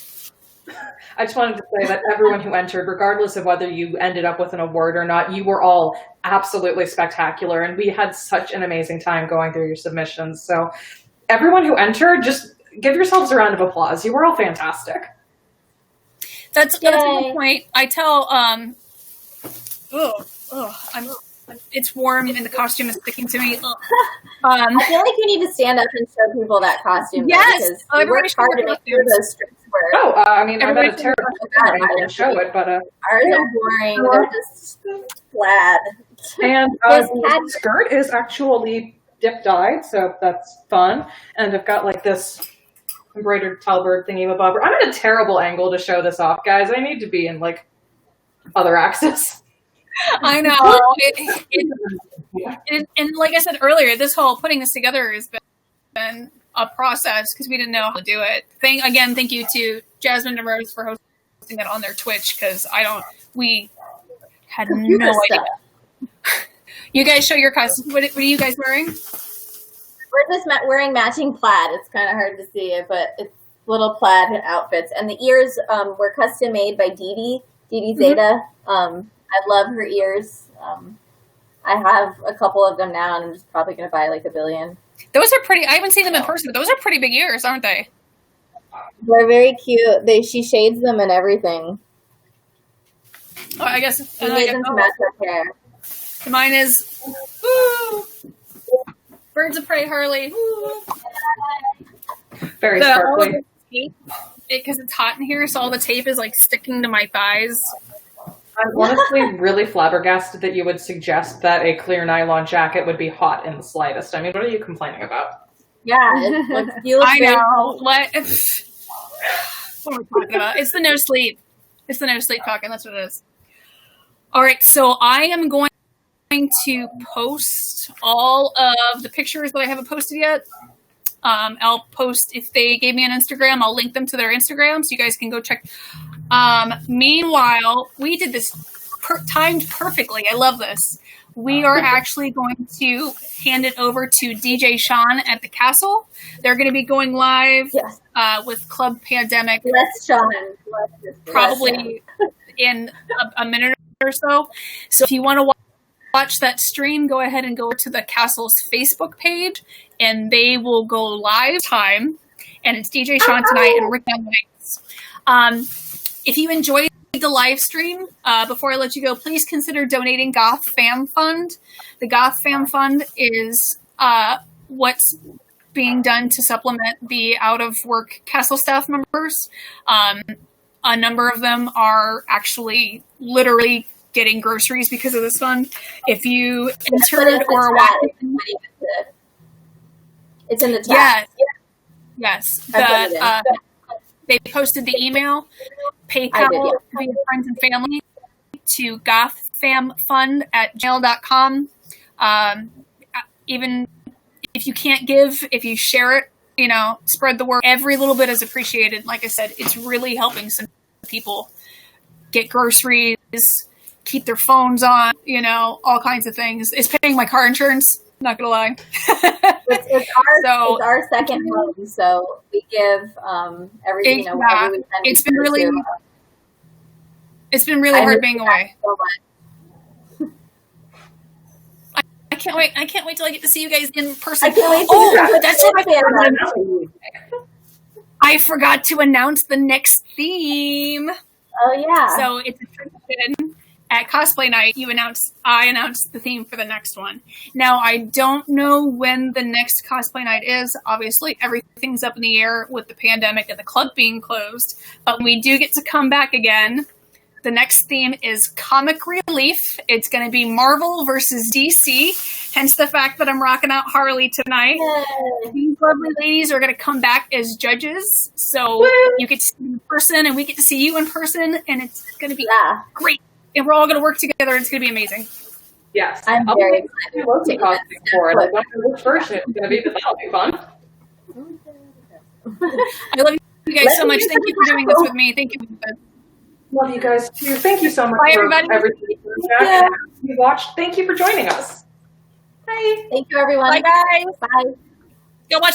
I just wanted to say that everyone who entered, regardless of whether you ended up with an award or not, you were all absolutely spectacular, and we had such an amazing time going through your submissions. So everyone who entered, just give yourselves a round of applause. You were all fantastic. That's a good point. I tell, it's warm and the costume is sticking to me. I feel like you need to stand up and show people that costume. Yes, because we worked hard to make sure those strips were. I mean, I bet a terrible to show it, but ours are boring. They're just plaid. And the skirt is actually dip-dyed, so that's fun. And I've got like this embroidered talbert thingy above. I'm at a terrible angle to show this off, guys. I need to be in like other axis. I know. And like I said earlier, putting this together has been a process because we didn't know how to do it. Thank you to Jasmine and Rose for hosting it on their Twitch because we had no idea. You guys show your costume. What are you guys wearing? We're just wearing matching plaid. It's kind of hard to see it, but it's little plaid outfits. And the ears were custom made by Dee Zeta. I love her ears. I have a couple of them now, and I'm just probably going to buy like a billion. Those are pretty. I haven't seen them in person, but those are pretty big ears, aren't they? They're very cute. She shades them and everything. Oh, I guess. She made them to match her hair. Mine is. Woo! Birds of Prey Harley. Woo! Very sparkly. Because it's hot in here, so all the tape is like sticking to my thighs. I'm honestly really flabbergasted that you would suggest that a clear nylon jacket would be hot in the slightest. I mean, what are you complaining about? Yeah, I know. What are we talking about? It's the no sleep. It's the no sleep talking. That's what it is. All right, so I am going to post all of the pictures that I haven't posted yet. I'll post, if they gave me an Instagram, I'll link them to their Instagram so you guys can go check. Meanwhile, we did this timed perfectly. I love this. We are actually going to hand it over to DJ Sean at the Castle. They're going to be going live with Club Pandemic. Bless Sean. Probably in a minute or so. So if you want to watch that stream, go ahead and go to the Castle's Facebook page, and they will go live time. And it's DJ Sean tonight and Rick on nights. If you enjoyed the live stream, before I let you go, please consider donating Goth Fam Fund. The Goth Fam Fund is what's being done to supplement the out-of-work Castle staff members. A number of them are actually literally getting groceries because of this fund. If you entered or watching, it's in the chat. Yes. They posted the email, PayPal via friends and family to gothfamfund@gmail.com. Even if you can't give, if you share it, spread the word. Every little bit is appreciated. Like I said, it's really helping some people get groceries, keep their phones on, all kinds of things. It's paying my car insurance. Not gonna lie. it's our second home, so we give everything. Whatever we can. It's been really hard being away. So I can't wait. I can't wait till I get to see you guys in person. I can't wait to that's what I forgot to announce the next theme. Oh yeah. So it's a tradition. At Cosplay Night, I announced the theme for the next one. Now, I don't know when the next Cosplay Night is. Obviously, everything's up in the air with the pandemic and the club being closed. But when we do get to come back again, The next theme is comic relief. It's going to be Marvel versus DC, hence the fact that I'm rocking out Harley tonight. Yay. These lovely ladies are going to come back as judges, so you get to see me in person, and we get to see you in person, and it's going to be great. And we're all going to work together, and it's going to be amazing. Yes. I'm very excited. I'll be costume for it. I wonder which version it's going to be, but that'll be fun. I love you guys so much. Thank you for doing this with me. Thank you. Love you guys too. Thank you so much Bye, for everybody. everything you watched. Thank you for joining us. Bye. Thank you, everyone. Bye, guys. Bye. Go watch the